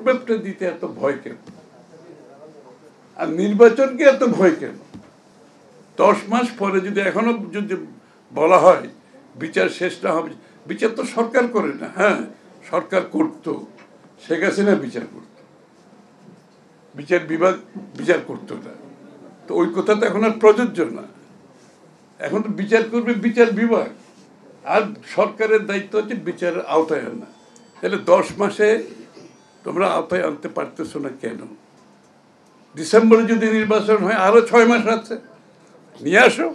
ম্যাপটা দিতে এত ভয় কেন? আর নির্বাচনকে এত ভয় কেন? 10 মাস পরে যদি এখনো যদি বলা হয় বিচার শেষ না হবে, বিচার তো সরকার করে না। হ্যাঁ, সরকার করতো, শেখ হাসিনা বিচার করত, বিচার বিভাগ বিচার করতো না। তো ওই কথা তো এখন আর প্রযোজ্য না। এখন তো বিচার করবে বিচার বিভাগ, আর সরকারের দায়িত্ব হচ্ছে বিচারের আওতায় আনা। তাহলে 10 মাসে তোমরা আওতায় আনতে পারতেছো না কেন? ডিসেম্বরে যদি নির্বাচন হয়, আরো 6 মাস আছে, নিয়ে আসো।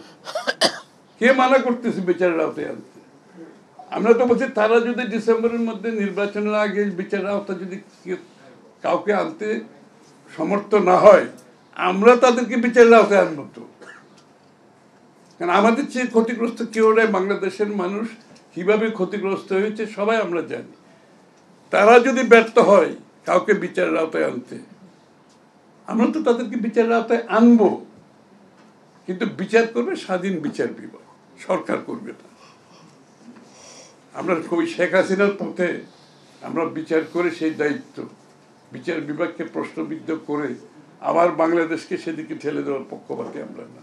কে মানা করতেছে বিচারের আওতায় আনতে? আমরা তো বলছি তারা যদি ডিসেম্বরের মধ্যে নির্বাচনের আগে বিচারের আওতা যদি কাউকে আনতে সমর্থ না হয়, আমরা তাদেরকে বিচারের আওতায় আনবো তো। কারণ আমাদের চেয়ে ক্ষতিগ্রস্ত কেউ নেই। বাংলাদেশের মানুষ কিভাবে ক্ষতিগ্রস্ত হয়েছে সবাই আমরা জানি। তারা যদি ব্যর্থ হয় কাউকে বিচারের আওতায় আনতে, আমরা তো তাদেরকে বিচারের আওতায় আনবো, কিন্তু বিচার করবে স্বাধীন বিচার বিভাগ, সরকার করবে না। আমরা কবি শেখ হাসিনার পথে আমরা বিচার করে সেই দায়িত্ব বিচার বিভাগকে প্রশ্নবিদ্ধ করে আবার বাংলাদেশকে সেদিকে ঠেলে দেওয়ার পক্ষপাতী আমরা না।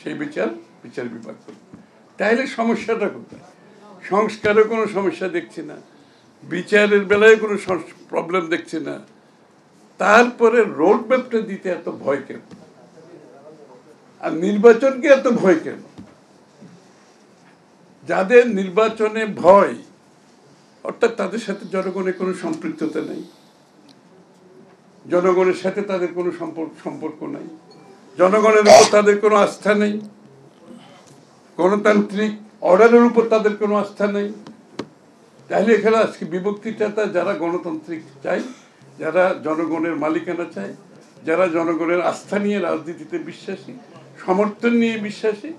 সেই বিচার বিভাগ করবে। তাইলে সমস্যাটা কোথায়? সংস্কারের কোনো সমস্যা দেখছি না, বিচারের বেলায় কোনো প্রবলেম দেখছি না। তারপরে রোড ম্যাপটা দিতে এত ভয় কেন? আর নির্বাচনকে এত ভয় কেন? যাদের নির্বাচনে ভয়, অর্থাৎ তাদের সাথে জনগণের কোনো সম্পৃক্ততা নেই, জনগণের সাথে তাদের কোনো সম্পর্ক নাই, জনগণের উপর তাদের কোনো আস্থা নেই, গণতান্ত্রিক অর্ডারের উপর তাদের কোনো আস্থা নেই, তাহলে এখানে আজকে বিভক্তিটা যারা গণতান্ত্রিক চায়, যারা জনগণের মালিকানা চায়, যারা জনগণের আস্থা নিয়ে রাজনীতিতে বিশ্বাসী, সমর্থন নিয়ে বিশ্বাসী,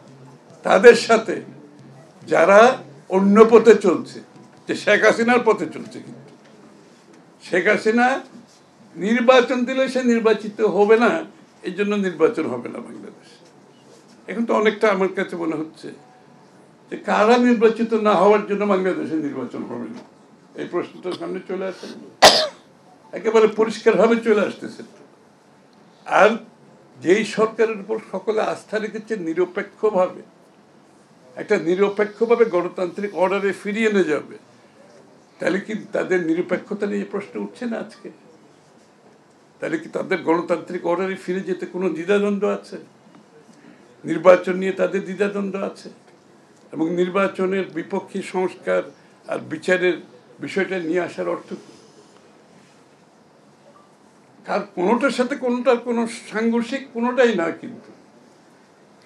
তাদের সাথে যারা অন্য পথে চলছে, যে শেখ হাসিনার পথে চলছে, কিন্তু শেখ হাসিনা নির্বাচন দিলে সে নির্বাচিত হবে না, এই জন্য নির্বাচন হবে না বাংলাদেশ। এখন তো অনেকটা আমার কাছে মনে হচ্ছে যে কারা নির্বাচিত না হওয়ার জন্য বাংলাদেশে নির্বাচন হবে না, এই প্রশ্নটা সামনে চলে আসে, একেবারে পরিষ্কারভাবে চলে আসতেছে। আর যেই সরকারের উপর সকলে আস্থা রেখেছে নিরপেক্ষভাবে, একটা নিরপেক্ষভাবে গণতান্ত্রিক অর্ডারে ফিরিয়ে নিয়ে যাবে, তাহলে কি তাদের নিরপেক্ষতা নিয়ে প্রশ্ন উঠছে না আজকে? তাহলে কি তাদের গণতান্ত্রিক অর্ডারে ফিরে যেতে কোনো দ্বিধাদ্বন্দ্ব আছে? নির্বাচন নিয়ে তাদের দ্বিধাদ্বন্দ্ব আছে, এবং নির্বাচনের বিপক্ষে সংস্কার আর বিচারের বিষয়টা নিয়ে আসার অর্থ কার কোনোটার সাথে কোনোটার কোনো সাংঘর্ষিক কোনোটাই না, কিন্তু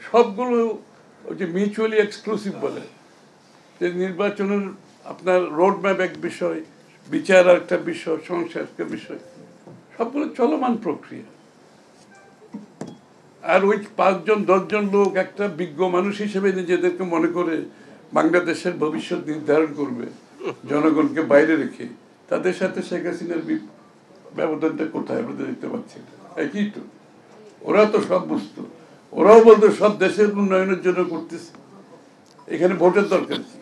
সবগুলো ওই যে মিউচুয়ালি এক্সক্লুসিভ বলে, যে নির্বাচনের আপনার রোড ম্যাপ এক বিষয়, বিচার একটা বিষয়, সংস্কার একটা বিষয়, সবগুলো চলমান প্রক্রিয়া। আর ওই 5 জন 10 জন লোক একটা বিজ্ঞ মানুষ হিসেবে নিজেদেরকে মনে করে বাংলাদেশের ভবিষ্যৎ নির্ধারণ করবে জনগণকে বাইরে রেখে, তাদের সাথে শেখ হাসিনার ব্যবধানটা কোথায় আমরা দেখতে পাচ্ছি? একই তো, ওরা তো সব বুঝতো, ওরাও বলতো সব দেশের উন্নয়নের জন্য করতেছে, এখানে ভোটের দরকার কি,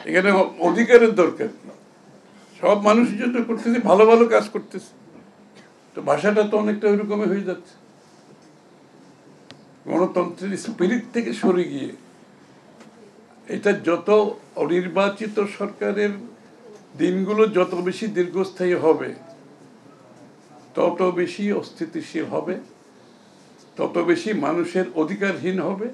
এখানে অধিকারের দরকার কি, সব মানুষের জন্য করতেছে, ভালো ভালো কাজ করতেছে। তো ভাষাটা তো অনেকটা ওই রকমই হয়ে যাচ্ছে, গণতন্ত্রের স্পিরিট থেকে সরে গিয়ে। এটা যত অনির্বাচিত সরকারের দিনগুলো যত বেশি দীর্ঘস্থায়ী হবে, তত বেশি অস্থিতিশীল হবে, তত বেশি মানুষের অধিকারহীন হবে,